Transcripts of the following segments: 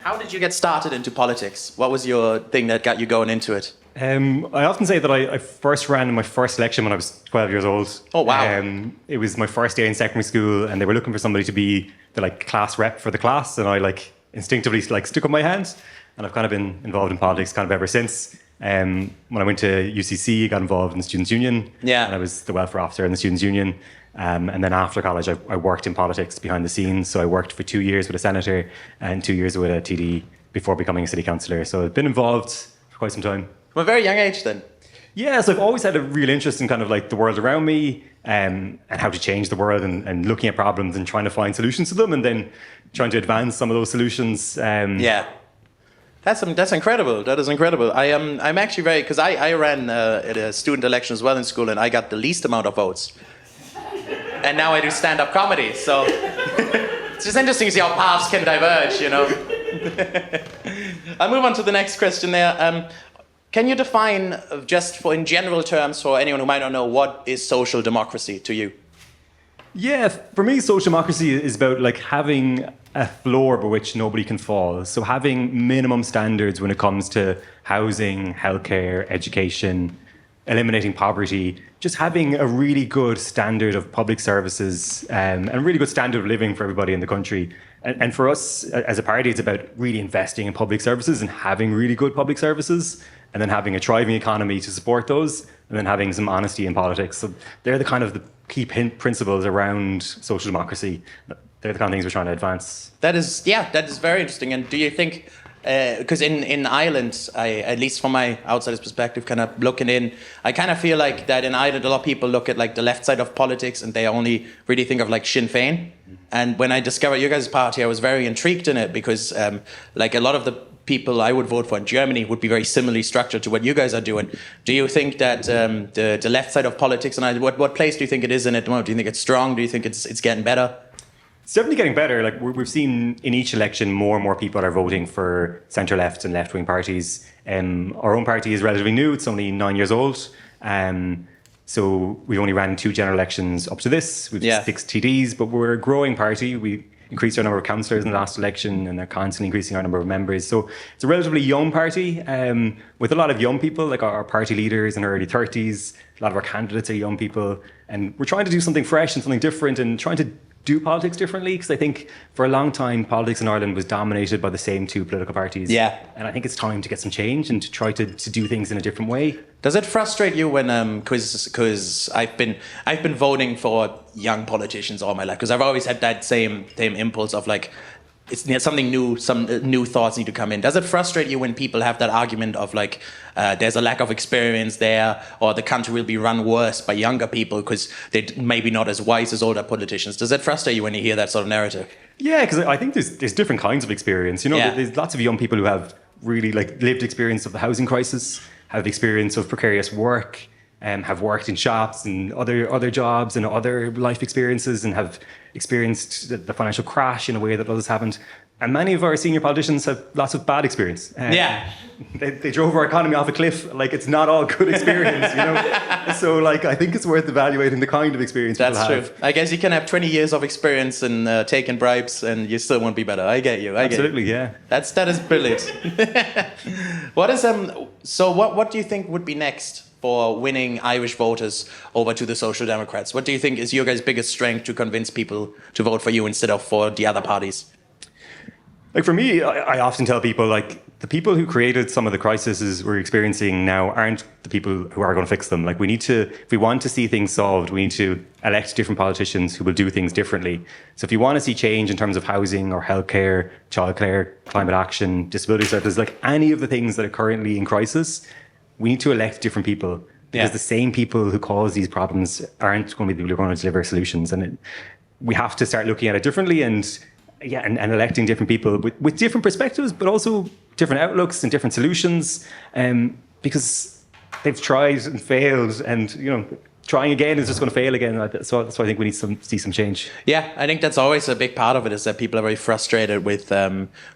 How did you get started into politics? What was your thing that got you going into it? I often say that I first ran in my first election when I was 12 years old. Oh, wow. It was my first day in secondary school, and they were looking for somebody to be the class rep for the class, and I instinctively stuck up my hand, and I've kind of been involved in politics kind of ever since. When I went to UCC, I got involved in the Students' Union, and I was the welfare officer in the Students' Union. And then after college, I worked in politics behind the scenes. So I worked for 2 years with a senator and 2 years with a TD before becoming a city councillor. So I've been involved for quite some time. From a very young age then? Yeah, so I've always had a real interest in kind of the world around me and how to change the world and looking at problems and trying to find solutions to them and then trying to advance some of those solutions. That's incredible. That is incredible. I'm actually very, because I ran at a student election as well in school and I got the least amount of votes. And now I do stand-up comedy, so it's just interesting to see how paths can diverge, you know. I'll move on to the next question there. Can you define, just in general terms, for anyone who might not know, what is social democracy to you? Yeah, for me, social democracy is about having a floor by which nobody can fall. So having minimum standards when it comes to housing, healthcare, education, eliminating poverty, just having a really good standard of public services and a really good standard of living for everybody in the country. And for us as a party, it's about really investing in public services and having really good public services and then having a thriving economy to support those and then having some honesty in politics. So they're the key principles around social democracy. They're the kind of things we're trying to advance. That is very interesting. And do you think, because in Ireland, at least from my outsider's perspective, kind of looking in, I kind of feel like that in Ireland, a lot of people look at the left side of politics and they only really think of Sinn Féin. And when I discovered your guys' party, I was very intrigued in it because a lot of the people I would vote for in Germany would be very similarly structured to what you guys are doing. Do you think that the left side of politics, and what place do you think it is in at the moment? Do you think it's strong? Do you think it's getting better? It's definitely getting better. We've seen in each election more and more people are voting for centre-left and left-wing parties. Our own party is relatively new. It's only 9 years old. So we only ran 2 general elections up to this. We've 6 TDs, but we're a growing party. We increased our number of councillors in the last election and are constantly increasing our number of members. So it's a relatively young party with a lot of young people, our party leaders in their early 30s. A lot of our candidates are young people. And we're trying to do something fresh and something different and trying to do politics differently, because I think for a long time politics in Ireland was dominated by the same 2 political parties. Yeah. And I think it's time to get some change and to try to do things in a different way. Does it frustrate you when because I've been voting for young politicians all my life, because I've always had that same impulse of it's something new, some new thoughts need to come in. Does it frustrate you when people have that argument of there's a lack of experience there, or the country will be run worse by younger people because they're maybe not as wise as older politicians? Does it frustrate you when you hear that sort of narrative? Yeah, because I think there's different kinds of experience. There's lots of young people who have really lived experience of the housing crisis, have experience of precarious work, have worked in shops and other jobs and other life experiences, and have experienced the financial crash in a way that others haven't. And many of our senior politicians have lots of bad experience. They drove our economy off a cliff. It's not all good experience, So I think it's worth evaluating the kind of experience people have. That's true. I guess you can have 20 years of experience in taking bribes and you still won't be better. I get you. Absolutely, yeah. That is brilliant. What do you think would be next for winning Irish voters over to the Social Democrats? What do you think is your guys' biggest strength to convince people to vote for you instead of for the other parties? For me, I often tell people, the people who created some of the crises we're experiencing now aren't the people who are going to fix them. If we want to see things solved, we need to elect different politicians who will do things differently. So if you want to see change in terms of housing or healthcare, childcare, climate action, disability services, any of the things that are currently in crisis, we need to elect different people, because the same people who cause these problems aren't going to be the people who are going to deliver solutions. And we have to start looking at it differently and electing different people with different perspectives, but also different outlooks and different solutions, because they've tried and failed. And, trying again is just going to fail again. So that's why I think we need to see some change. Yeah, I think that's always a big part of it, is that people are very frustrated with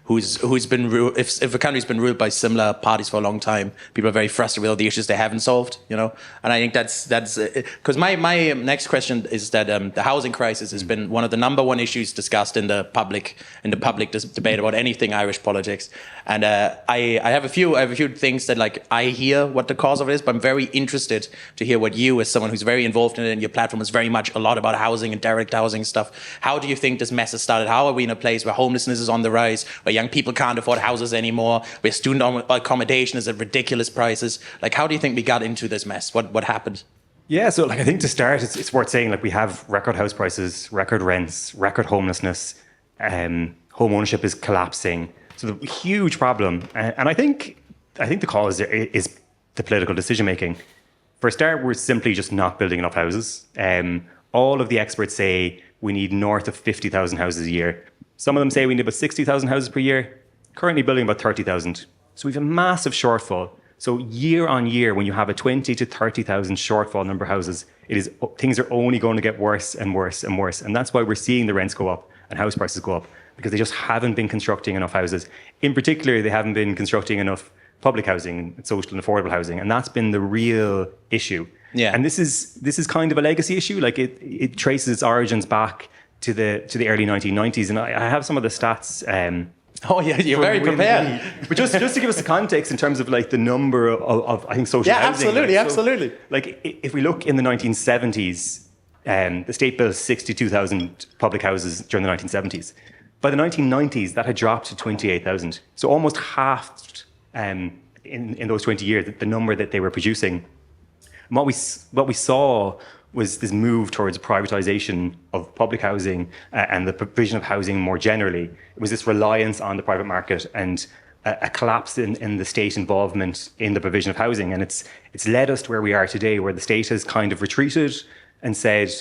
who's been ruled. If a country's been ruled by similar parties for a long time, people are very frustrated with all the issues they haven't solved. And I think that's because my next question is that the housing crisis has been one of the number one issues discussed in the public debate about anything Irish politics. And I have a few things that like I hear what the cause of it is, but I'm very interested to hear what you, as someone who's very involved in it, and your platform is very much a lot about housing and derelict housing stuff. How do you think this mess has started? How are we in a place where homelessness is on the rise, where young people can't afford houses anymore, where student accommodation is at ridiculous prices? Like, how do you think we got into this mess? What happened? Yeah, so like I think to start, it's worth saying like we have record house prices, record rents, record homelessness, home ownership is collapsing. So the huge problem, and I think the cause is the political decision making. For a start, we're simply just not building enough houses. All of the experts say we need north of 50,000 houses a year. Some of them say we need about 60,000 houses per year. Currently building about 30,000. So we have a massive shortfall. So year on year, when you have a 20 to 30,000 shortfall number of houses, things are only going to get worse and worse and worse. And that's why we're seeing the rents go up and house prices go up, because they just haven't been constructing enough houses. In particular, they haven't been constructing enough public housing, social and affordable housing, and that's been the real issue. Yeah. And this is kind of a legacy issue. Like it traces its origins back to the early 1990s, and I have some of the stats. Oh yeah, you're very prepared. But just to give us the context in terms of like the number of I think social housing. Absolutely, like, absolutely. Like if we look in the 1970s, the state built 62,000 public houses during the 1970s. By the 1990s, that had dropped to 28,000. So almost halved in those 20 years, the number that they were producing. And what we saw was this move towards privatisation of public housing and the provision of housing more generally. It was this reliance on the private market and a collapse in the state involvement in the provision of housing. And it's led us to where we are today, where the state has kind of retreated and said,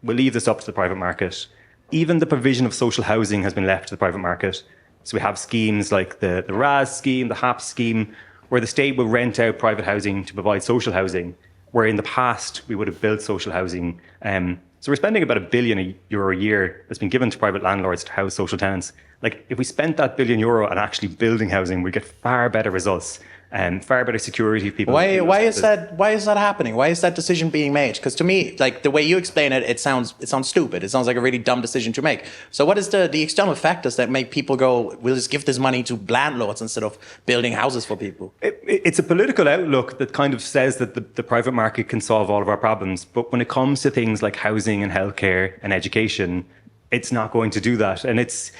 we'll leave this up to the private market. Even the provision of social housing has been left to the private market. So we have schemes like the RAS scheme, the HAP scheme, where the state will rent out private housing to provide social housing, where in the past we would have built social housing. So we're spending about €1 billion a year that's been given to private landlords to house social tenants. Like if we spent that €1 billion on actually building housing, we'd get far better results and far better security for people. Why is that happening? Why is that decision being made? Because to me, like the way you explain it, it sounds stupid. It sounds like a really dumb decision to make. So what is the external factors that make people go, we'll just give this money to landlords instead of building houses for people? It's a political outlook that kind of says that the private market can solve all of our problems. But when it comes to things like housing and healthcare and education, it's not going to do that. And it's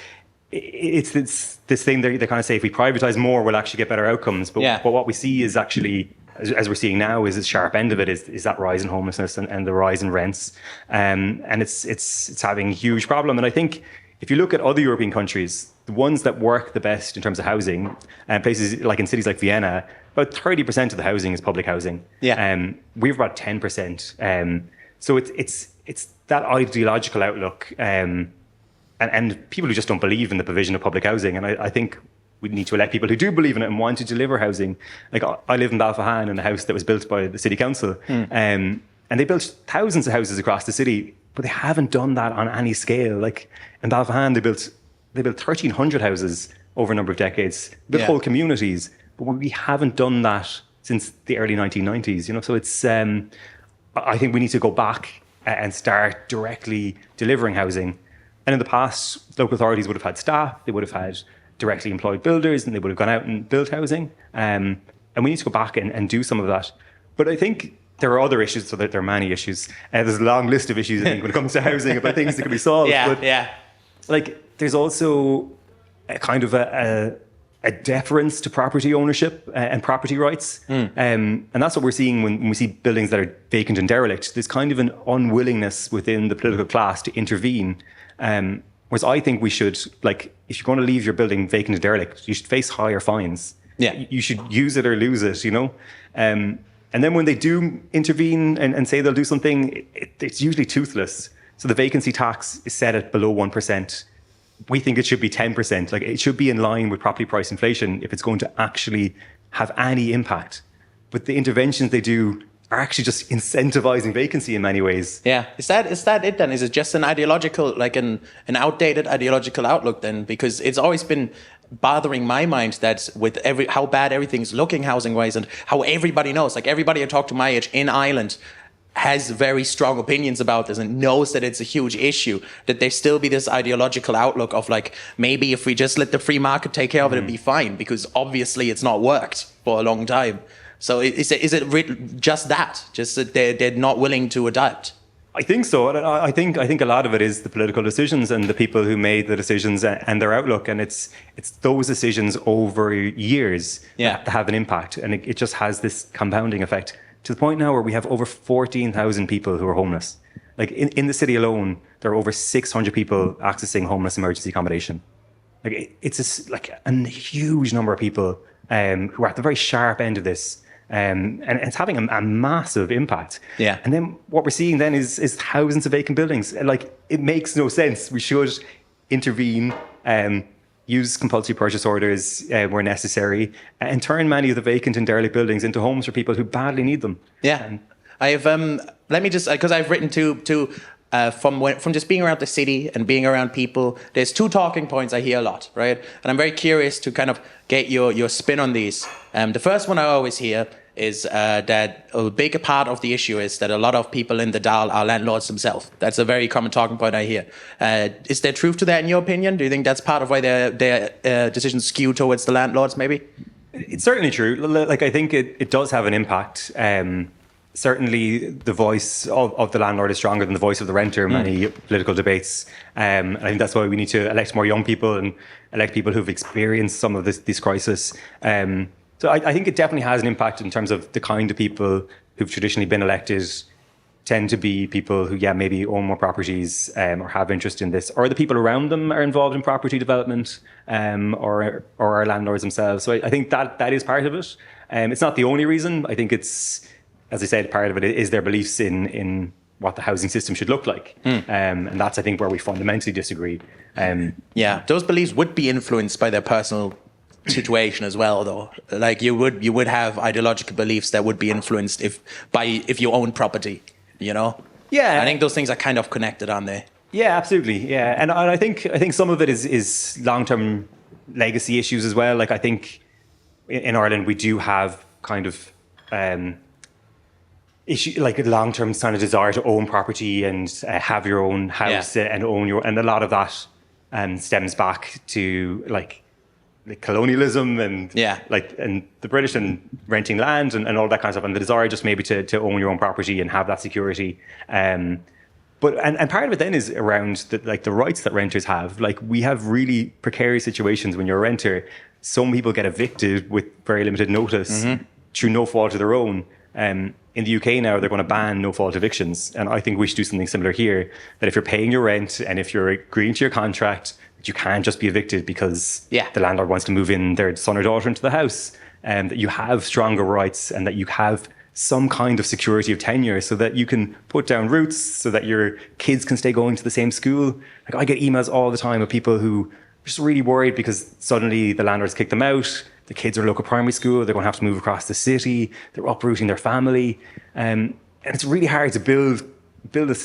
this thing they kind of say, if we privatise more, we'll actually get better outcomes. But what we see is actually, as we're seeing now, is the sharp end of it is that rise in homelessness and the rise in rents. And it's having a huge problem. And I think if you look at other European countries, the ones that work the best in terms of housing, places like in cities like Vienna, about 30% of the housing is public housing. Yeah. We have about 10%. So it's that ideological outlook. And people who just don't believe in the provision of public housing. And I think we need to elect people who do believe in it and want to deliver housing. Like I live in Balfahan in a house that was built by the city council. And they built thousands of houses across the city, but they haven't done that on any scale. Like in Balfahan, they built 1,300 houses over a number of decades, built whole communities, but we haven't done that since the early 1990s. So it's, I think we need to go back and start directly delivering housing. And in the past, local authorities would have had staff, they would have had directly employed builders, and they would have gone out and built housing. And we need to go back and do some of that. But I think there are other issues, so that there are many issues. There's a long list of issues, I think, when it comes to housing, about things that can be solved. Like, there's also a kind of a deference to property ownership and property rights. And that's what we're seeing when we see buildings that are vacant and derelict. There's kind of an unwillingness within the political class to intervene. Whereas I think we should, like, if you're going to leave your building vacant and derelict, you should face higher fines. Yeah. You should use it or lose it, And then when they do intervene and say they'll do something, it's usually toothless. So the vacancy tax is set at below 1%. We think it should be 10%. Like, it should be in line with property price inflation if it's going to actually have any impact. But the interventions they do are actually just incentivizing vacancy in many ways. Yeah, is that it then? Is it just an ideological, like an outdated ideological outlook then? Because it's always been bothering my mind that with how bad everything's looking housing wise, and how everybody knows, like everybody I talk to my age in Ireland has very strong opinions about this and knows that it's a huge issue, that there still be this ideological outlook of like, maybe if we just let the free market take care of it, it'd be fine, because obviously it's not worked for a long time. So is it just that? Just that they're not willing to adapt? I think so. And I think a lot of it is the political decisions and the people who made the decisions and their outlook. And it's those decisions over years that have an impact. And it just has this compounding effect to the point now where we have over 14,000 people who are homeless. Like in the city alone, there are over 600 people accessing homeless emergency accommodation. Like it's a huge number of people who are at the very sharp end of this. And it's having a massive impact. Yeah. And then what we're seeing then is thousands of vacant buildings. Like, it makes no sense. We should intervene, use compulsory purchase orders where necessary, and turn many of the vacant and derelict buildings into homes for people who badly need them. Yeah. I have, let me just, because I've written from just being around the city and being around people, there's two talking points I hear a lot, right? And I'm very curious to kind of get your spin on these. The first one I always hear is that a big part of the issue is that a lot of people in the Dáil are landlords themselves. That's a very common talking point I hear. Is there truth to that in your opinion? Do you think that's part of why their decisions skew towards the landlords maybe? It's certainly true. Like, I think it does have an impact. Certainly the voice of the landlord is stronger than the voice of the renter in many political debates. I think that's why we need to elect more young people and elect people who've experienced some of this crisis. So I think it definitely has an impact in terms of the kind of people who've traditionally been elected tend to be people who, maybe own more properties or have interest in this, or the people around them are involved in property development or are landlords themselves. So I think that is part of it. It's not the only reason. I think it's, as I said, part of it is their beliefs in what the housing system should look like. And that's, I think, where we fundamentally disagree. Those beliefs would be influenced by their personal situation as well, though. Like you would have ideological beliefs that would be influenced if you own property, you know? Yeah. I think those things are kind of connected on there. Yeah, absolutely. Yeah. And I think some of it is long-term legacy issues as well. Like, I think in Ireland we do have kind of issue, like a long-term kind of desire to own property and have your own house and own and a lot of that stems back to like colonialism and and the British and renting land and all that kind of stuff, and the desire just maybe to own your own property and have that security. But part of it then is around the rights that renters have. Like, we have really precarious situations when you're a renter. Some people get evicted with very limited notice through no fault of their own. In the UK now, they're going to ban no-fault evictions. And I think we should do something similar here, that if you're paying your rent and if you're agreeing to your contract, that you can't just be evicted because the landlord wants to move in their son or daughter into the house, and that you have stronger rights and that you have some kind of security of tenure so that you can put down roots, so that your kids can stay going to the same school. Like, I get emails all the time of people who are just really worried because suddenly the landlord's kicked them out. The kids are at local primary school. They're going to have to move across the city. They're uprooting their family, and it's really hard to build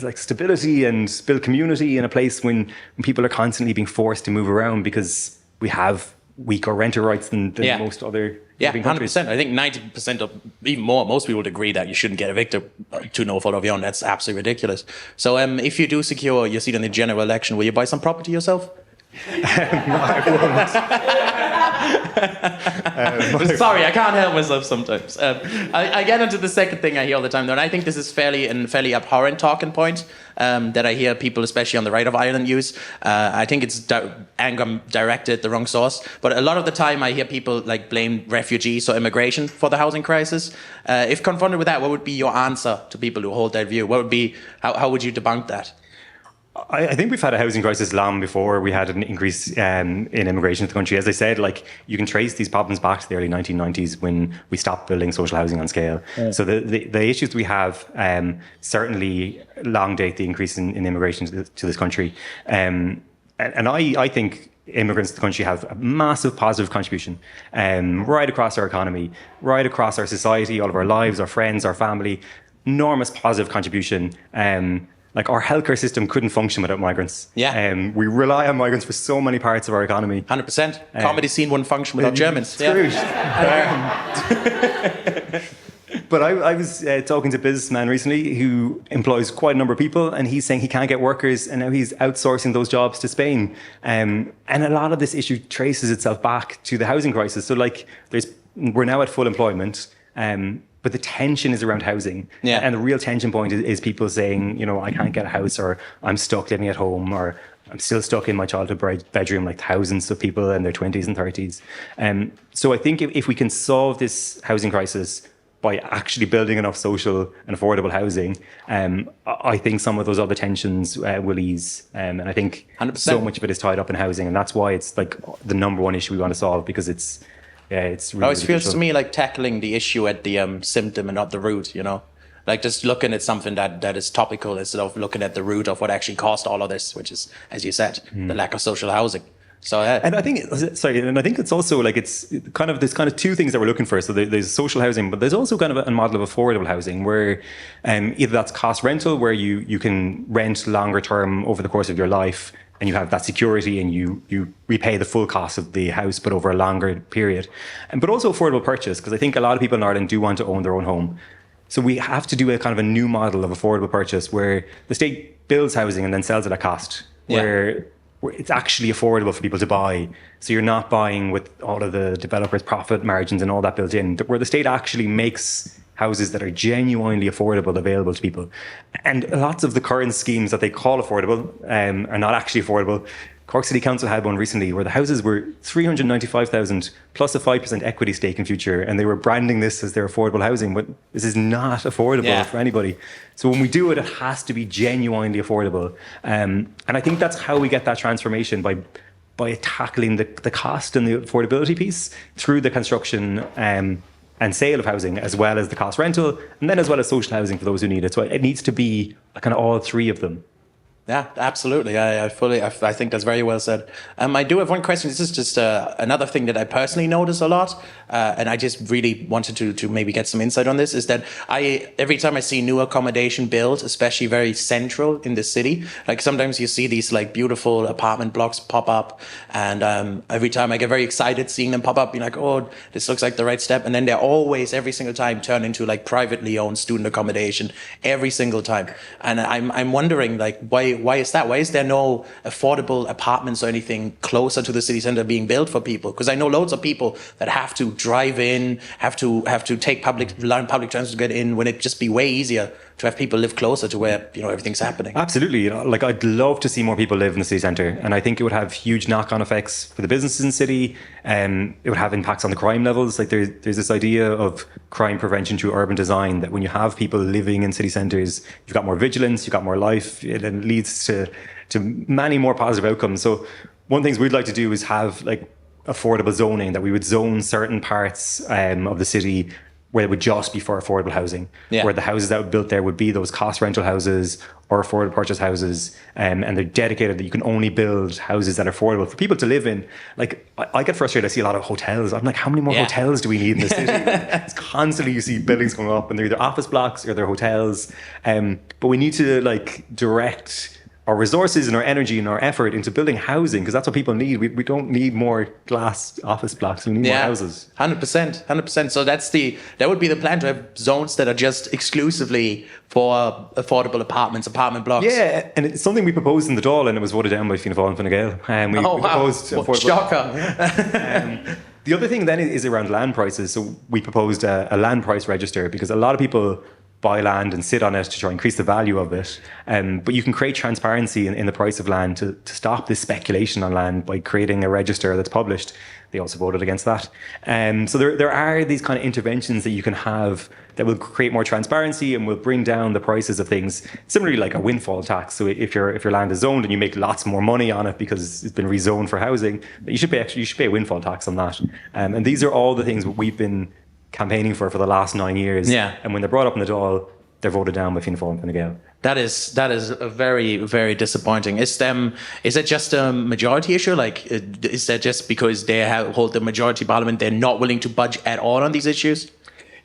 like stability and build community in a place when people are constantly being forced to move around because we have weaker renter rights than most other European countries. 100%. I think 90% of, even more, most people would agree that you shouldn't get evicted to no fault of your own. That's absolutely ridiculous. So if you do secure your seat in the general election, will you buy some property yourself? Sorry, I can't help myself sometimes. I get into the second thing I hear all the time, though, and I think this is fairly abhorrent talking point that I hear people, especially on the right of Ireland, use. I think it's anger directed at the wrong source, but a lot of the time I hear people like blame refugees or immigration for the housing crisis. If confronted with that, what would be your answer to people who hold that view? What would be how would you debunk that? I think we've had a housing crisis long before we had an increase in immigration to the country. As I said, like, you can trace these problems back to the early 1990s when we stopped building social housing on scale. Yeah. So the issues we have certainly long date the increase in immigration to this country. And I think immigrants to the country have a massive positive contribution right across our economy, right across our society, all of our lives, our friends, our family. Enormous positive contribution. Like our healthcare system couldn't function without migrants. Yeah. We rely on migrants for so many parts of our economy. 100%. Comedy scene wouldn't function without Germans. Scrooge. But I was talking to a businessman recently who employs quite a number of people, and he's saying he can't get workers, and now he's outsourcing those jobs to Spain. And a lot of this issue traces itself back to the housing crisis. So like we're now at full employment, but the tension is around housing. Yeah. And the real tension point is people saying, you know, I can't get a house, or I'm stuck living at home, or I'm still stuck in my childhood bedroom, like thousands of people in their 20s and 30s. So I think if we can solve this housing crisis by actually building enough social and affordable housing, I think some of those other tensions will ease. And I think 100%. So much of it is tied up in housing. And that's why it's like the number one issue we want to solve, because it's really, it always feels to me like tackling the issue at the symptom and not the root, you know? Like just looking at something that is topical instead of looking at the root of what actually caused all of this, which is, as you said, the lack of social housing. So and I think it's also like it's kind of there's kind of two things that we're looking for. So there's social housing, but there's also kind of a model of affordable housing where either that's cost rental, where you can rent longer term over the course of your life, and you have that security, and you repay the full cost of the house, but over a longer period. But also affordable purchase, because I think a lot of people in Ireland do want to own their own home. So we have to do a kind of a new model of affordable purchase where the state builds housing and then sells it at cost, where it's actually affordable for people to buy. So you're not buying with all of the developers' profit margins and all that built in, where the state actually makes houses that are genuinely affordable available to people. And lots of the current schemes that they call affordable are not actually affordable. Cork City Council had one recently where the houses were 395,000 plus a 5% equity stake in future, and they were branding this as their affordable housing, but this is not affordable for anybody. So when we do it, it has to be genuinely affordable. And I think that's how we get that transformation, by tackling the cost and the affordability piece through the construction and sale of housing, as well as the cost rental, and then as well as social housing for those who need it. So it needs to be kind of all three of them. Yeah, absolutely. I think that's very well said. I do have one question. This is just another thing that I personally notice a lot, and I just really wanted to maybe get some insight on this, is that every time I see new accommodation built, especially very central in the city, like sometimes you see these like beautiful apartment blocks pop up, and every time I get very excited seeing them pop up, being like, oh, this looks like the right step. And then they're always, every single time, turn into like privately owned student accommodation every single time. And I'm wondering, like, why is that? Why is there no affordable apartments or anything closer to the city centre being built for people? Because I know loads of people that have to drive in, have to take public transport to get in, when it'd just be way easier to have people live closer to where, you know, everything's happening. Absolutely. You know, like I'd love to see more people live in the city centre, and I think it would have huge knock-on effects for the businesses in the city. It would have impacts on the crime levels. Like there's this idea of crime prevention through urban design, that when you have people living in city centres, you've got more vigilance, you've got more life. It leads to many more positive outcomes. So one of the things we'd like to do is have like affordable zoning, that we would zone certain parts of the city where it would just be for affordable housing, where the houses that were built there would be those cost rental houses or affordable purchase houses, and they're dedicated that you can only build houses that are affordable for people to live in. Like I get frustrated, I see a lot of hotels. I'm like, how many more hotels do we need in the city? It's constantly, you see buildings going up and they're either office blocks or they're hotels. But we need to like direct our resources and our energy and our effort into building housing, because that's what people need. We don't need more glass office blocks. We need more houses. 100%. So that would be the plan, to have zones that are just exclusively for affordable apartment blocks. Yeah, and it's something we proposed in the Dáil, and it was voted down by Fianna Fáil and Fine Gael. We proposed affordable. Shocker. The other thing then is around land prices. So we proposed a land price register, because a lot of people buy land and sit on it to try and increase the value of it. But you can create transparency in the price of land to stop this speculation on land by creating a register that's published. They also voted against that. So there are these kind of interventions that you can have that will create more transparency and will bring down the prices of things. Similarly, like a windfall tax. So if your land is zoned and you make lots more money on it because it's been rezoned for housing, you should pay a windfall tax on that. And these are all the things we've been campaigning for the last 9 years. Yeah. And when they're brought up in the Dáil, they're voted down by Fianna Fáil and Fine Gael. That is a very, very disappointing. Is it just a majority issue? Like, is that just because they hold the majority parliament, they're not willing to budge at all on these issues?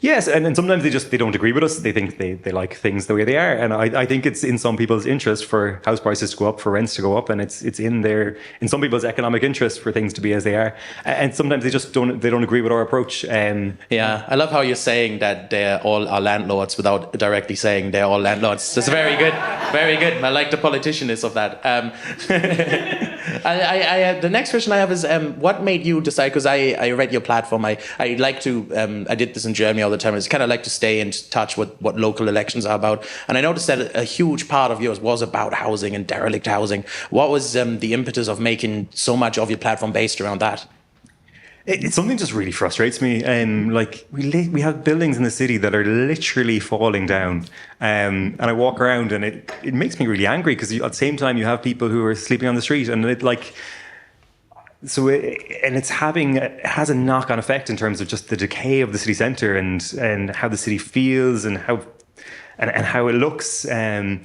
Yes, and sometimes they don't agree with us. They think they like things the way they are, and I think it's in some people's interest for house prices to go up, for rents to go up, and it's in some people's economic interest for things to be as they are. And sometimes they don't agree with our approach. Yeah, I love how you're saying that they all are landlords without directly saying they're all landlords. That's very good, very good. I like the politicanness of that. The next question I have is, what made you decide? Because I read your platform. I like to. I did this in Germany all the time. It's kind of like to stay in touch with what local elections are about. And I noticed that a huge part of yours was about housing and derelict housing. What was the impetus of making so much of your platform based around that? It's something just really frustrates me. Like we have buildings in the city that are literally falling down, and I walk around and it makes me really angry because at the same time you have people who are sleeping on the street, and it has a knock-on effect in terms of just the decay of the city centre and how the city feels and how it looks. One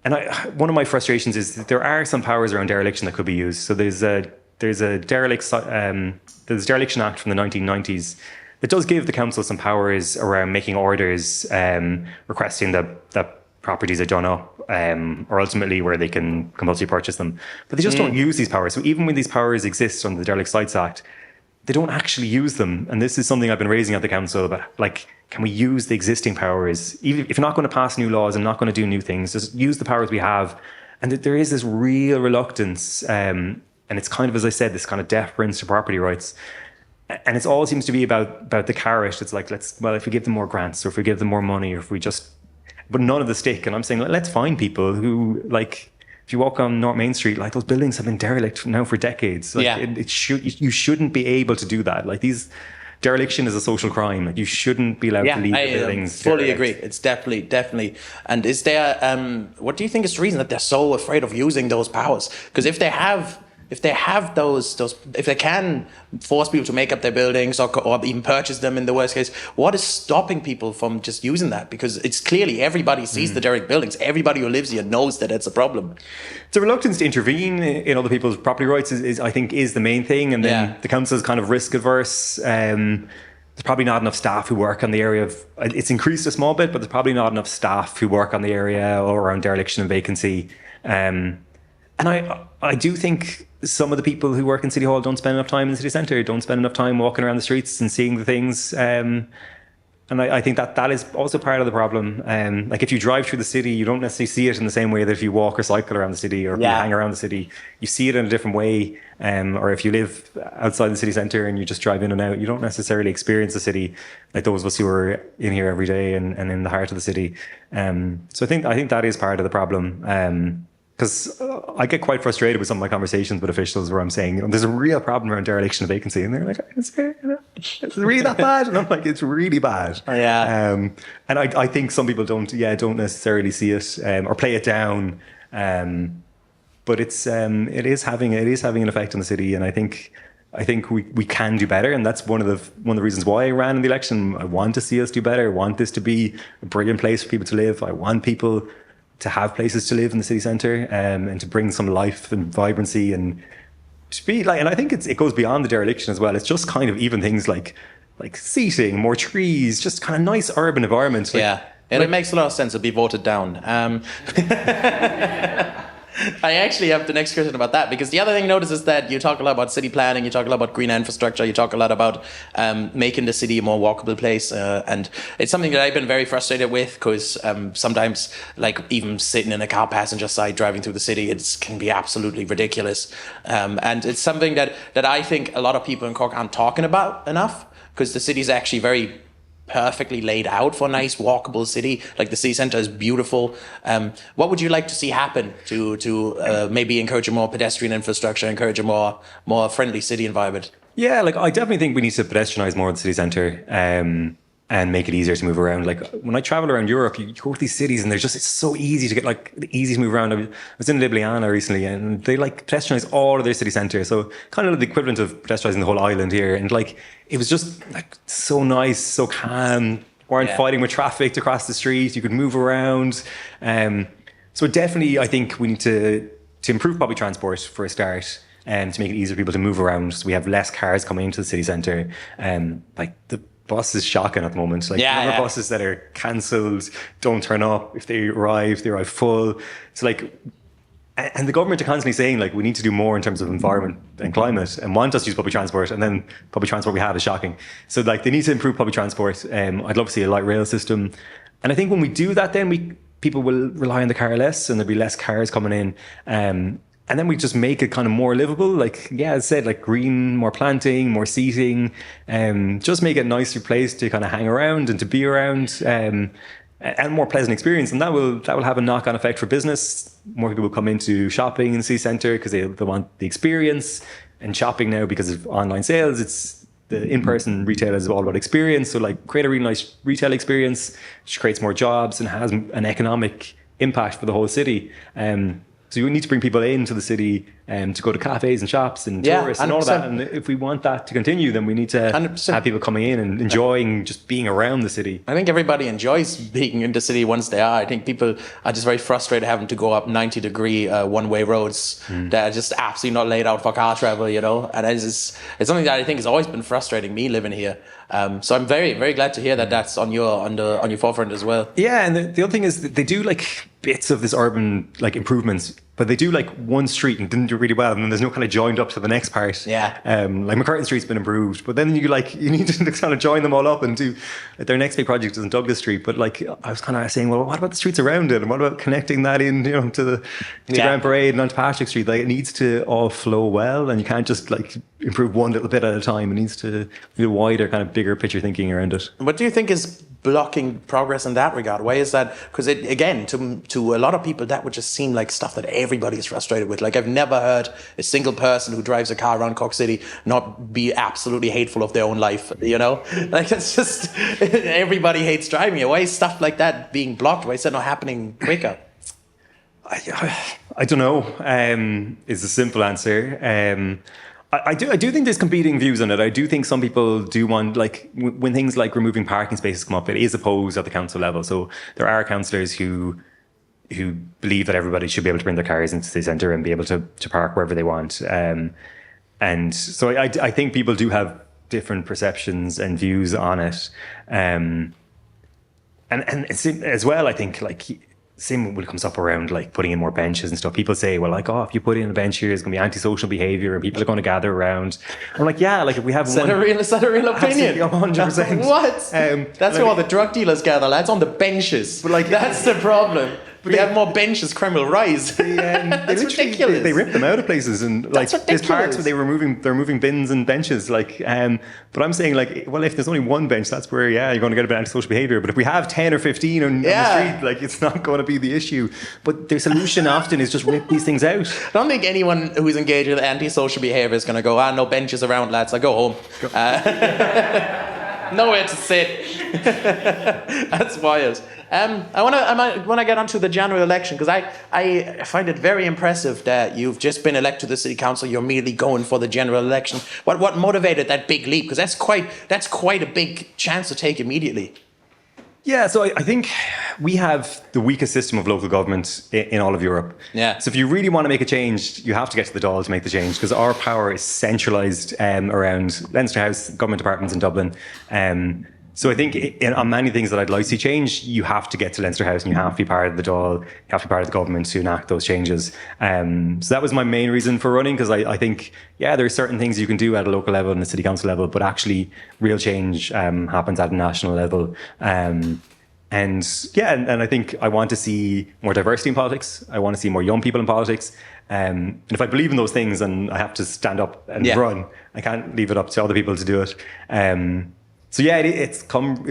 of my frustrations is that there are some powers around dereliction that could be used. So there's a Dereliction Act from the 1990s that does give the council some powers around making orders, requesting that properties are done up, or ultimately where they can compulsory purchase them. But they just don't use these powers. So even when these powers exist under the Derelict Sites Act, they don't actually use them. And this is something I've been raising at the council about, like, can we use the existing powers? Even if you're not going to pass new laws and not going to do new things, just use the powers we have. And there is this real reluctance, and it's kind of, as I said, this kind of deference to property rights. And it all seems to be about the carrot. It's like, if we give them more grants, or if we give them more money, or if we just... But none of the stick. And I'm saying, let's find people who, like, if you walk on North Main Street, like, those buildings have been derelict now for decades. Like, you shouldn't be able to do that. Like, dereliction is a social crime. Like, you shouldn't be allowed to leave the buildings. Fully agree. It's definitely. And is there, what do you think is the reason that they're so afraid of using those powers? Because if they have those, if they can force people to make up their buildings or even purchase them in the worst case, what is stopping people from just using that? Because it's clearly everybody sees the derelict buildings. Everybody who lives here knows that it's a problem. The reluctance to intervene in other people's property rights is I think, is the main thing. And then the council is kind of risk adverse. There's probably not enough staff who work on the area it's increased a small bit, but there's probably not enough staff who work on the area or around dereliction and vacancy. And I do think some of the people who work in City Hall don't spend enough time in the city centre, don't spend enough time walking around the streets and seeing the things. And I think that is also part of the problem. Like, if you drive through the city, you don't necessarily see it in the same way that if you walk or cycle around the city, or if you hang around the city, you see it in a different way. Or if you live outside the city centre and you just drive in and out, you don't necessarily experience the city like those of us who are in here every day and in the heart of the city. So I think that is part of the problem. Because I get quite frustrated with some of my conversations with officials where I'm saying, there's a real problem around dereliction and vacancy. And they're like, it's really that bad? And I'm like, it's really bad. Oh, yeah. And I think some people don't necessarily see it or play it down. But it is having an effect on the city. And I think we can do better. And that's one of the reasons why I ran in the election. I want to see us do better. I want this to be a brilliant place for people to live. I want people to have places to live in the city centre, and to bring some life and vibrancy, and to be like, and I think it goes beyond the dereliction as well. It's just kind of even things like seating, more trees, just kind of nice urban environment. And it makes a lot of sense to be voted down. I actually have the next question about that, because the other thing I notice is that you talk a lot about city planning, you talk a lot about green infrastructure, you talk a lot about making the city a more walkable place, and it's something that I've been very frustrated with, because sometimes, like, even sitting in a car passenger side driving through the city, it can be absolutely ridiculous, and it's something that I think a lot of people in Cork aren't talking about enough, because the city is actually very perfectly laid out for a nice walkable city. Like, the city centre is beautiful. What would you like to see happen to maybe encourage a more pedestrian infrastructure, encourage a more friendly city environment? Yeah, like, I definitely think we need to pedestrianise more of the city centre, and make it easier to move around. Like, when I travel around Europe, you go to these cities and it's so easy to get, like, easy to move around. I was in Ljubljana recently, and they, like, pedestrianise all of their city centre. So kind of the equivalent of pedestrianising the whole island here. And, like, it was just, like, so nice, so calm, weren't fighting with traffic to cross the street. You could move around. So definitely, I think we need to improve public transport for a start, and to make it easier for people to move around. So we have less cars coming into the city centre. Like the bus is shocking at the moment. Like number of buses that are cancelled, don't turn up. If they arrive full. So like, and the government are constantly saying like we need to do more in terms of environment and climate, and want us to use public transport, and then public transport we have is shocking. So like they need to improve public transport. I'd love to see a light rail system, and I think when we do that, then people will rely on the car less, and there'll be less cars coming in. And then we just make it kind of more livable. Like, as I said, like green, more planting, more seating, just make it a nicer place to kind of hang around and to be around, and more pleasant experience. And that will have a knock-on effect for business. More people will come into shopping in the city centre because they want the experience. And shopping now, because of online sales, it's the in-person retail is all about experience. So like create a really nice retail experience, which creates more jobs and has an economic impact for the whole city. So you need to bring people into the city to go to cafes and shops and tourists and all of that. And if we want that to continue, then we need to 100%. Have people coming in and enjoying just being around the city. I think everybody enjoys being in the city once they are. I think people are just very frustrated having to go up 90-degree one-way roads that are just absolutely not laid out for car travel, you know. And it's something that I think has always been frustrating me living here. So I'm very, very glad to hear that that's on your forefront as well. Yeah, and the other thing is that they do like bits of this urban like improvements, but they do like one street and didn't do really well, and then there's no kind of joined up to the next part. Yeah. Like McCartan Street's been improved, but then you need to kind of join them all up and do their next big project is in Douglas Street. But like I was kind of saying, well, what about the streets around it, and what about connecting that in, you know, to Grand Parade and onto Patrick Street? Like it needs to all flow well, and you can't just like improve one little bit at a time. It needs to be a wider kind of bigger picture thinking around it. What do you think is blocking progress in that regard? Why is that? Because it, again, to a lot of people, that would just seem like stuff that everybody is frustrated with. Like I've never heard a single person who drives a car around Cork City not be absolutely hateful of their own life, you know? Like it's just, everybody hates driving it. Why is stuff like that being blocked? Why is that not happening quicker? I don't know, is the simple answer. I do think there's competing views on it. I do think some people do want, like, when things like removing parking spaces come up, it is opposed at the council level. So there are councillors who believe that everybody should be able to bring their cars into the centre and be able to park wherever they want. And so I think people do have different perceptions and views on it. And it's, as well, I think, like, same when it comes up around like putting in more benches and stuff. People say, well, like, oh, if you put in a bench here, it's going to be antisocial behaviour and people are going to gather around. I'm like, yeah, like if we have is that a real opinion? 100%. What? That's where all the drug dealers gather, lads, on the benches. But like, that's the problem. We have more benches, crime will rise. That's ridiculous. They rip them out of places, and like there's parks where they're removing bins and benches. Like, but I'm saying, like, well, if there's only one bench, that's where you're going to get a bit of antisocial behaviour. But if we have 10 or 15 on the street, like, it's not going to be the issue. But their solution often is just rip these things out. I don't think anyone who's engaged with antisocial behaviour is going to go, no benches around, lads. I go home. Nowhere to sit. That's wild. I want to get onto the general election, because I find it very impressive that you've just been elected to the city council. You're immediately going for the general election. What motivated that big leap? Because that's quite a big chance to take immediately. Yeah, so I think we have the weakest system of local government in all of Europe. Yeah. So if you really want to make a change, you have to get to the Dáil to make the change, because our power is centralised around Leinster House, government departments in Dublin. So I think on many things that I'd like to see change, you have to get to Leinster House and you have to be part of the Dáil, you have to be part of the government to enact those changes. So that was my main reason for running, because I think, there are certain things you can do at a local level and the city council level, but actually real change happens at a national level. And I think I want to see more diversity in politics. I want to see more young people in politics. And if I believe in those things, and I have to stand up and run, I can't leave it up to other people to do it. So it's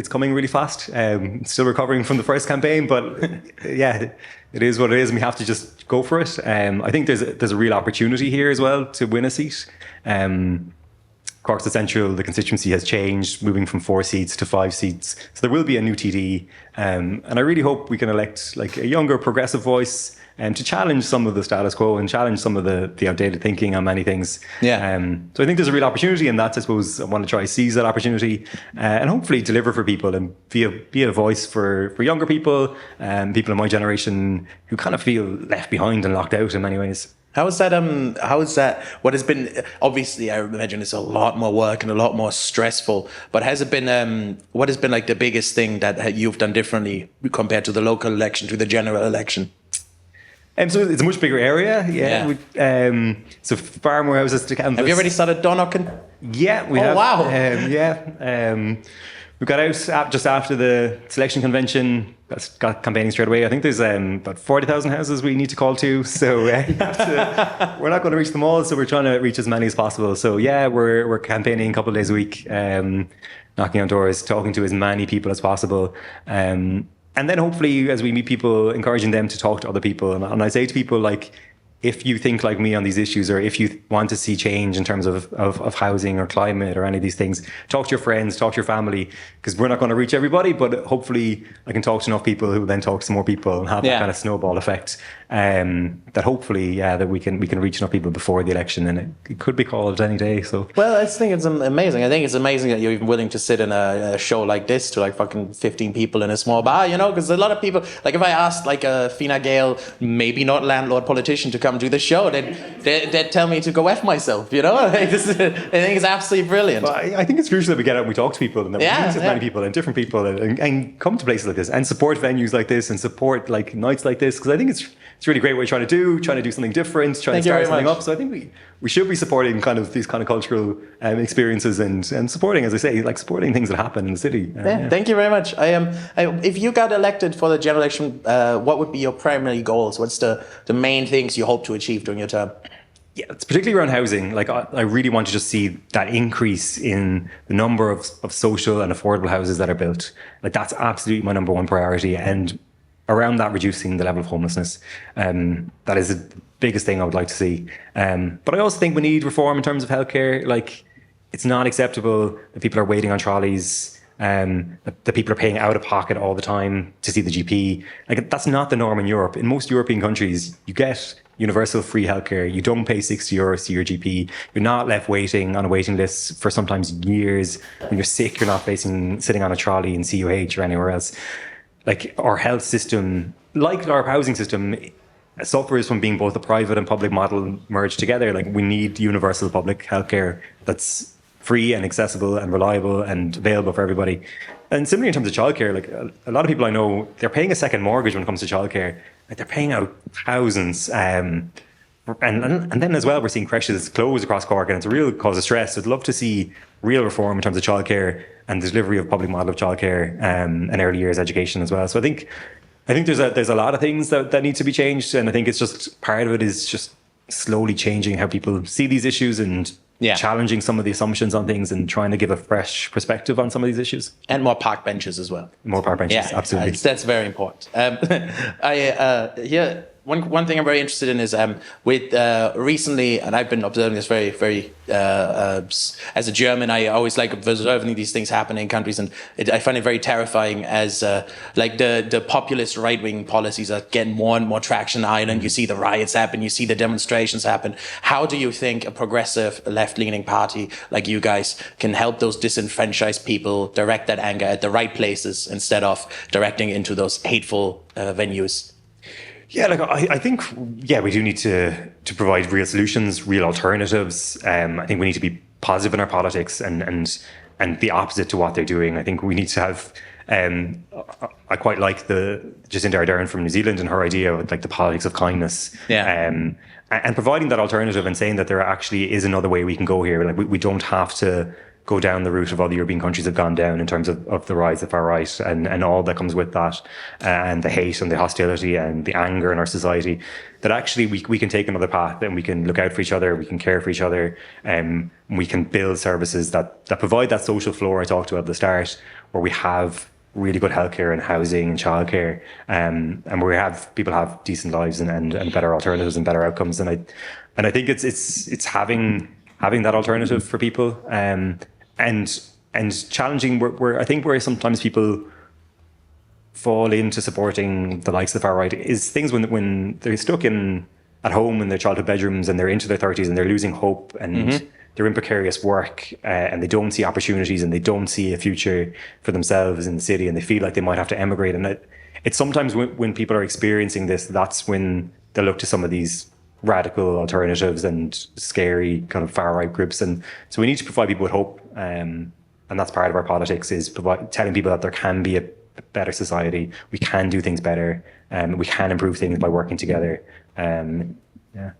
coming really fast. Still recovering from the first campaign, but it is what it is, and we have to just go for it. I think there's a real opportunity here as well to win a seat. Cork Central, the constituency has changed, moving from 4 seats to 5 seats. So there will be a new TD. And I really hope we can elect like a younger progressive voice to challenge some of the status quo and challenge some of the outdated thinking on many things. Yeah. So I think there's a real opportunity in that. I suppose I want to try to seize that opportunity and hopefully deliver for people and be a voice for younger people and people in my generation who kind of feel left behind and locked out in many ways. How is that? What has been, obviously, I imagine it's a lot more work and a lot more stressful. But has it been? What has been like the biggest thing that you've done differently compared to the local election, to the general election? So it's a much bigger area. Yeah. So far more houses to canvass. Have you already started door knocking? Yeah, we have. Wow. We got out just after the selection convention, got campaigning straight away. I think there's about 40,000 houses we need to call to. So we're not going to reach them all. So we're trying to reach as many as possible. So yeah, we're campaigning a couple of days a week, knocking on doors, talking to as many people as possible. And then hopefully as we meet people, encouraging them to talk to other people. And I say to people, like, if you think like me on these issues, or if you want to see change in terms of housing or climate or any of these things, talk to your friends, talk to your family, because we're not going to reach everybody, but hopefully I can talk to enough people who will then talk to more people and have that kind of snowball effect. That hopefully, that we can reach enough people before the election, and it could be called any day. So well, I think it's amazing. I think it's amazing that you're even willing to sit in a show like this to like fucking 15 people in a small bar, you know, because a lot of people, like if I asked like a Fine Gael, maybe not landlord politician, to come do the show, they'd tell me to go F myself, you know. I think it's absolutely brilliant. But I think it's crucial that we get out and we talk to people and that we meet as many people and different people and come to places like this and support venues like this and support like nights like this, because I think it's a really great way trying to do something different, trying to start something up. So I think we should be supporting kind of these kind of cultural experiences and supporting, as I say, like supporting things that happen in the city. Thank you very much. If you got elected for the general election, what would be your primary goals? What's the main things you hope to achieve during your term? Yeah, it's particularly around housing. Like I really want to just see that increase in the number of social and affordable houses that are built. Like that's absolutely my number one priority. And around that, reducing the level of homelessness. That is the biggest thing I would like to see. But I also think we need reform in terms of healthcare. Like, it's not acceptable that people are waiting on trolleys, that people are paying out of pocket all the time to see the GP. Like, that's not the norm in Europe. In most European countries, you get universal free healthcare. You don't pay €60 to see your GP. You're not left waiting on a waiting list for sometimes years. When you're sick, you're not sitting on a trolley in CUH or anywhere else. Like our health system, like our housing system, suffers from being both a private and public model merged together. Like we need universal public healthcare that's free and accessible and reliable and available for everybody. And similarly in terms of childcare, like a lot of people I know, they're paying a second mortgage when it comes to childcare. Like they're paying out thousands. And then as well, we're seeing creches close across Cork, and it's a real cause of stress. I'd love to see real reform in terms of childcare and the delivery of public model of childcare and early years education as well. So I think there's a lot of things that need to be changed, and I think it's just part of it is just slowly changing how people see these issues and challenging some of the assumptions on things and trying to give a fresh perspective on some of these issues. And more park benches as well. More park benches, absolutely. That's very important. One thing I'm very interested in is with recently, and I've been observing this very as a German, I always like observing these things happen in countries, and I find it very terrifying as like the populist right-wing policies are getting more and more traction in Ireland. You see the riots happen, you see the demonstrations happen. How do you think a progressive left-leaning party like you guys can help those disenfranchised people direct that anger at the right places instead of directing it into those hateful venues? Yeah, like I think, we do need to provide real solutions, real alternatives. I think we need to be positive in our politics and the opposite to what they're doing. I think we need to have. I quite like the Jacinda Ardern from New Zealand and her idea of like the politics of kindness. And providing that alternative and saying that there actually is another way we can go here. Like we don't have to go down the route of other European countries have gone down in terms of the rise of far right and all that comes with that, and the hate and the hostility and the anger in our society, that actually we can take another path and we can look out for each other, we can care for each other, we can build services that provide that social floor I talked about at the start, where we have really good healthcare and housing and childcare, and where people have decent lives and better alternatives and better outcomes. And I think it's having having that alternative for people, and challenging I think where sometimes people fall into supporting the likes of the far right is things when they're stuck at home in their childhood bedrooms and they're into their 30s and they're losing hope and they're in precarious work and they don't see opportunities and they don't see a future for themselves in the city and they feel like they might have to emigrate. And it's sometimes when people are experiencing this, that's when they look to some of these radical alternatives and scary kind of far right groups. And so we need to provide people with hope. And that's part of our politics, is telling people that there can be a better society. We can do things better. We can improve things by working together. Yeah.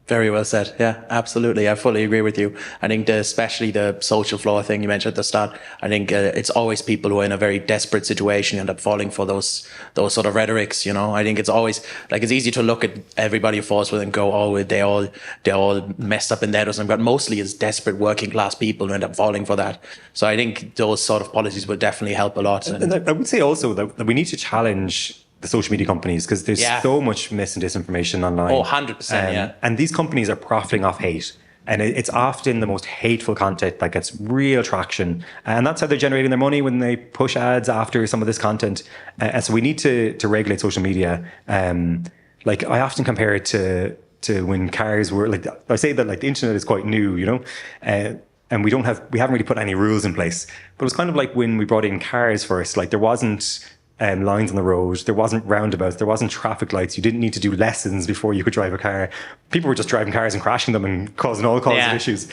Very well said. Yeah, absolutely. I fully agree with you. I think especially the social flaw thing you mentioned at the start, I think it's always people who are in a very desperate situation end up falling for those sort of rhetorics, you know. I think it's always like, it's easy to look at everybody who falls for it and go, oh, they all messed up in their head or something, but mostly it's desperate working class people who end up falling for that. So I think those sort of policies will definitely help a lot. And I would say also that we need to challenge the social media companies, because there's so much mis and disinformation online. Oh, 100%, yeah. And these companies are profiting off hate. And it's often the most hateful content that gets real traction. And that's how they're generating their money, when they push ads after some of this content. And so we need to regulate social media. Like I often compare it to when cars were, like, I say that like the internet is quite new, you know, and we haven't really put any rules in place. But it was kind of like when we brought in cars first, like there wasn't lines on the road, there wasn't roundabouts, there wasn't traffic lights, you didn't need to do lessons before you could drive a car. People were just driving cars and crashing them and causing all kinds of issues.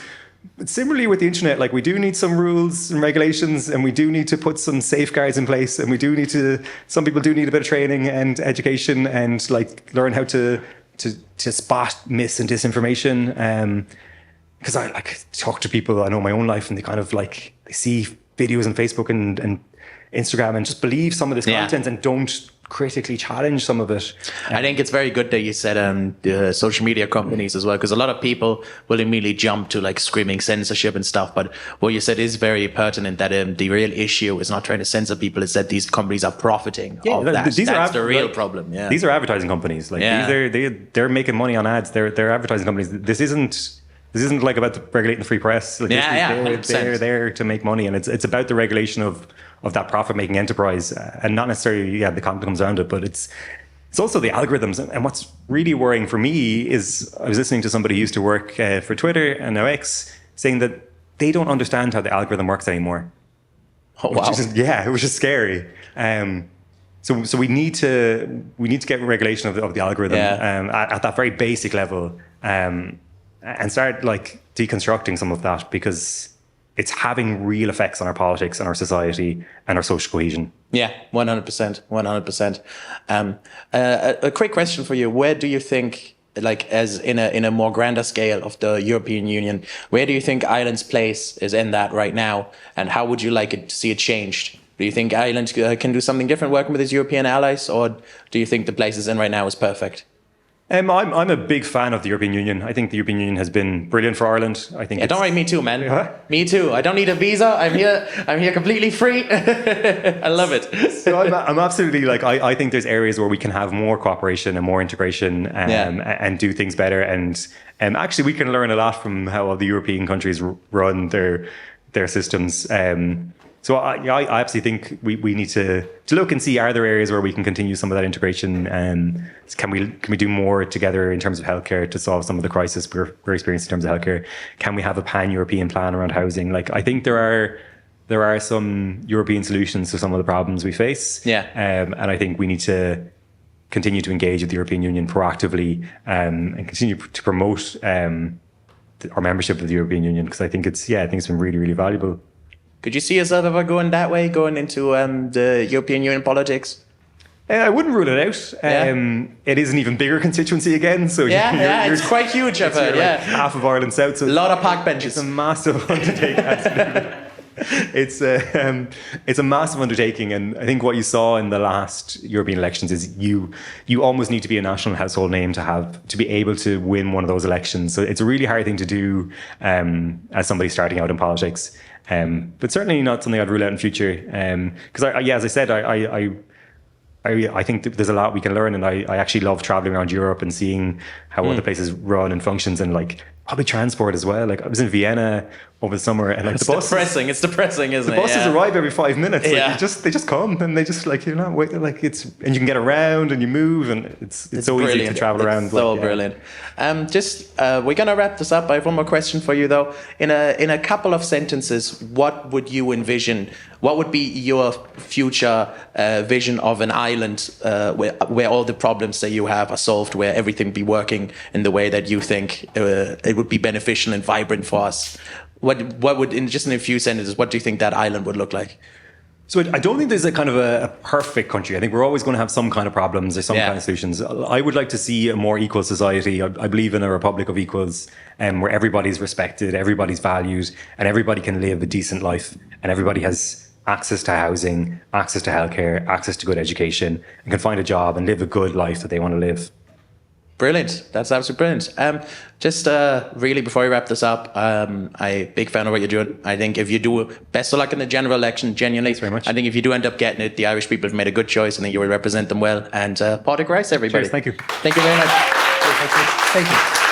But similarly with the internet, like we do need some rules and regulations, and we do need to put some safeguards in place, and some people do need a bit of training and education and like learn how to spot mis and disinformation. Because I talk to people I know in my own life, and they kind of like, they see videos on Facebook and Instagram and just believe some of this content and don't critically challenge some of it. I think it's very good that you said the social media companies as well, because a lot of people will immediately jump to like screaming censorship and stuff. But what you said is very pertinent, that the real issue is not trying to censor people, it's that these companies are profiting off that. That's the real problem. Yeah, these are advertising companies. Like they're making money on ads. They're advertising companies. This isn't like about regulating the free press. Like they're there to make money, and it's about the regulation of that profit-making enterprise, and not necessarily the content comes around it, but it's also the algorithms. And what's really worrying for me is I was listening to somebody who used to work for Twitter and now X saying that they don't understand how the algorithm works anymore. Oh, wow. Which is scary. So we need to get regulation of the algorithm at that very basic level, and start like deconstructing some of that, because it's having real effects on our politics and our society and our social cohesion. Yeah, 100%, 100%. A quick question for you: where do you think, like, as in a more grander scale of the European Union, where do you think Ireland's place is in that right now, and how would you like it to see it changed? Do you think Ireland can do something different working with its European allies, or do you think the place it's in right now is perfect? I'm a big fan of the European Union. I think the European Union has been brilliant for Ireland. I think. Don't worry, me too, man. Me too. I don't need a visa. I'm here completely free. I love it. So I'm absolutely like, I think there's areas where we can have more cooperation and more integration and do things better. And actually, we can learn a lot from how all the European countries run their systems. So I absolutely think we need to look and see, are there areas where we can continue some of that integration, and can we do more together in terms of healthcare to solve some of the crisis we're experiencing in terms of healthcare? Can we have a pan-European plan around housing? Like, I think there are some European solutions to some of the problems we face. Yeah. And I think we need to continue to engage with the European Union proactively, and continue to promote our membership of the European Union, because I think it's been really, really valuable. Could you see yourself ever going that way, going into the European Union politics? I wouldn't rule it out. It is an even bigger constituency again. So it's quite huge. I've heard. Like half of Ireland South. So a lot of park benches. It's a massive undertaking. It's a massive undertaking, and I think what you saw in the last European elections is you almost need to be a national household name to be able to win one of those elections. So it's a really hard thing to do as somebody starting out in politics. But certainly not something I'd rule out in future. Because as I said, I think there's a lot we can learn, and I actually love traveling around Europe and seeing how other places run and functions, and like public transport as well. Like I was in Vienna over the summer, and like It's depressing. It's depressing, isn't it? buses arrive every 5 minutes. Like, Yeah. they just come, and they just like, you're not waiting. Like and you can get around and you move, and it's so easy to travel around. It's so brilliant. We're gonna wrap this up. I have one more question for you though. In a couple of sentences, what would you envision? What would be your future vision of an island where all the problems that you have are solved, where everything be working in the way that you think it would be beneficial and vibrant for us? What would, in a few sentences, what do you think that island would look like? So I don't think there's a kind of a perfect country. I think we're always going to have some kind of problems or some kind of solutions. I would like to see a more equal society. I believe in a republic of equals, where everybody's respected, everybody's valued, and everybody can live a decent life, and everybody has access to housing, access to healthcare, access to good education, and can find a job and live a good life that they want to live. Brilliant. That's absolutely brilliant. Really before we wrap this up, I'm a big fan of what you're doing. I think if you do, best of luck in the general election, genuinely. Thanks very much. I think if you do end up getting it, the Irish people have made a good choice. I think you will represent them well. And Pádraig Rice, everybody. Cheers, thank you. Thank you very much. Thank you.